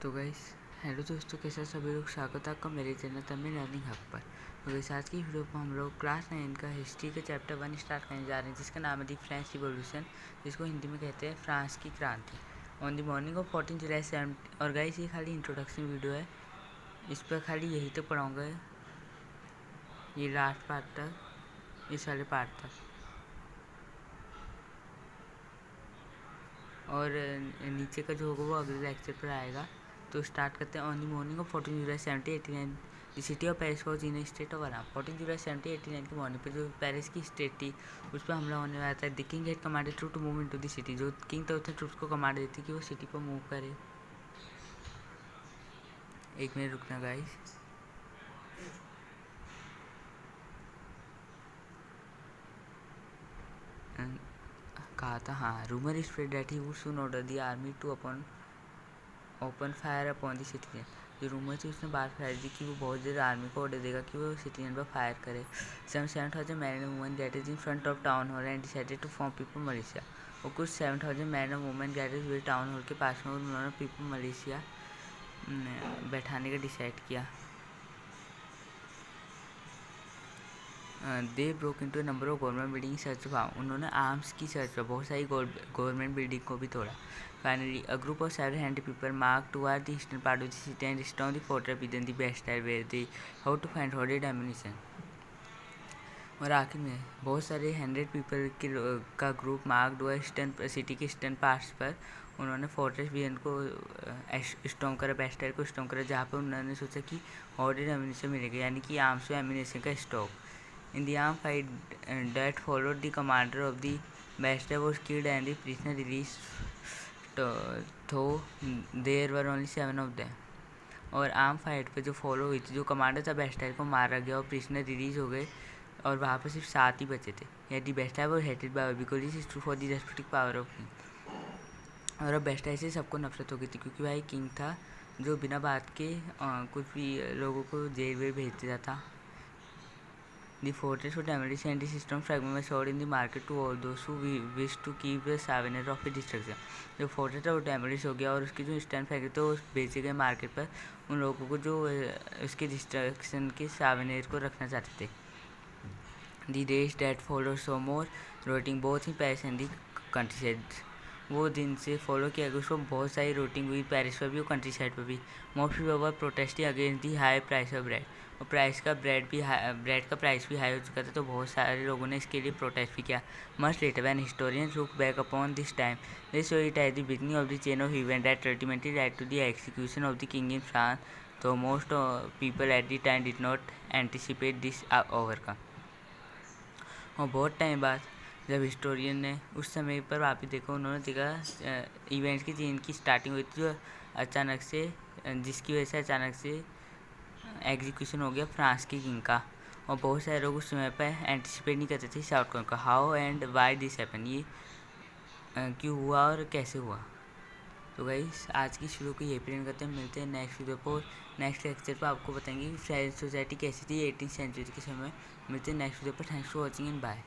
तो guys hello दोस्तों, कैसा सभी लोग। स्वागत है आपका मेरे चैनल तमिल लर्निंग हब पर। तो गाइस आज की वीडियो में हम लोग क्लास 9 का हिस्ट्री के चैप्टर 1 स्टार्ट करने जा रहे हैं, जिसका नाम है दी फ्रेंच रिवॉल्यूशन, जिसको हिंदी में कहते हैं फ्रांस की क्रांति। ऑन द मॉर्निंग ऑफ 14 जुलाई 7। और गाइस ये खाली इंट्रोडक्शन वीडियो है, इस पर खाली यही तक पढ़ाऊँगा, ये लास्ट पार्ट तक, इस वाले पार्ट तक। और नीचे का जो होगा वो अगले लेक्चर पर आएगा। तो स्टार्ट करते हैं। On the morning of 14 July 1789 the city of Paris was in state of alarm. 14 जुलाई 1789 की मॉर्निंग पे जो पेरिस की स्टेट थी उस पर हमला होने वाला था। The king had commanded troop to move into the city. जो किंग था उसने ट्रूप्स को कमांड दी थी कि वो सिटी पर मूव करे। एक मिनट रुकना गाइस। कहा था, हाँ, rumour spread that he would soon order the army to open fire upon the citizen. जो रूमर थी उसने बात फैलाई थी कि वो बहुत जल्द आर्मी को ऑर्डर देगा कि वो सिटीजन पर फायर करे। 7,000 man and women gathered in front of town hall and decided to form people militia. और कुछ 7,000 मैन एंड वुमेन गैदर्ड हुए टाउन हॉल के पास में और उन्होंने पीपल मलेशिया बैठाने का डिसाइड किया। They broke into number of government building search of arms. उन्होंने आर्म्स की सर्च पर बहुत सारी गवर्नमेंट बिल्डिंग को भी तोड़ा। Finally a group of 700 people marched toward the eastern part of the city and storm the fortress within the Bastille where they how to find holded ammunition. और आखिर में बहुत सारे 100 पीपल का ग्रुप मार्क हुआ ईस्टर्न सिटी के eastern parts पर। उन्होंने फोर्ट्रेस विजन को स्टॉर्म करा, बैस्टाइल को स्टॉर्म करा, जहाँ पर उन्होंने सोचा कि होल्डेड एम्यूनिशन मिलेगा, यानी कि आर्म्स व एम्यूनिशन का stock. In the armed fight that followed, the commander of the Bastille was killed and the prisoner released, though there were only 7 of them. और आर्म फाइट पे जो फॉलो हुई थी, जो कमांडर था बेस्टाइल को मारा गया और प्रिजनर रिलीज हो गए और वहाँ पर सिर्फ 7 ही बचे थे। यह the Bastille was hated by because this is true for the despotic power of king. और अब बेस्टाइल से सबको नफरत हो गई थी क्योंकि भाई किंग था जो बिना बात के कुछ भी लोगों को जेल वेल भेज देता था। The fortress was demolished and the system fragments were sold in the market to all those who wished to keep the souvenir of its destruction. जो फोर्ट्रेस था वो डेमोलिश हो गया और उसकी जो स्टैंड फैक्ट्री तो बेचे गए मार्केट पर उन लोगों को जो उसके डिस्ट्रक्शन के सावेनियर को रखना चाहते थे। The days that followed saw more rioting both in Paris and the countryside. वो दिन से फॉलो किया गया, उसको बहुत सारी रोटिंग हुई पेरिस पर भी और कंट्री साइड पर भी। Most people were protesting against the high price of bread. और ब्रेड का प्राइस भी हाई हो चुका था, तो बहुत सारे लोगों ने इसके लिए प्रोटेस्ट भी किया। Much later when historians look back upon this time they saw it as the beginning of the chain of event that ultimately led to the execution of the king in France, तो most people at the time did not anticipate this overcome. और बहुत time बाद जब historian ने उस समय पर वापस देखा, उन्होंने देखा इवेंट की चेन की स्टार्टिंग हुई थी जो अचानक से, जिसकी वजह से अचानक से एग्जीक्यूशन हो गया फ्रांस के किंग का। और बहुत सारे लोग उस समय पर एंटिसिपेट नहीं करते थे इस आउटकम का। How and why this happen, ये क्यों हुआ और कैसे हुआ। तो गाइस आज की वीडियो को यही प्रेजेंट करते हैं। मिलते हैं नेक्स्ट वीडियो पर। नेक्स्ट लेक्चर पर आपको बताएंगे कि फ्रेंच सोसाइटी कैसी थी 18th सेंचुरी के समय। मिलते हैं नेक्स्ट वीडियो पर। Thanks for watching and bye.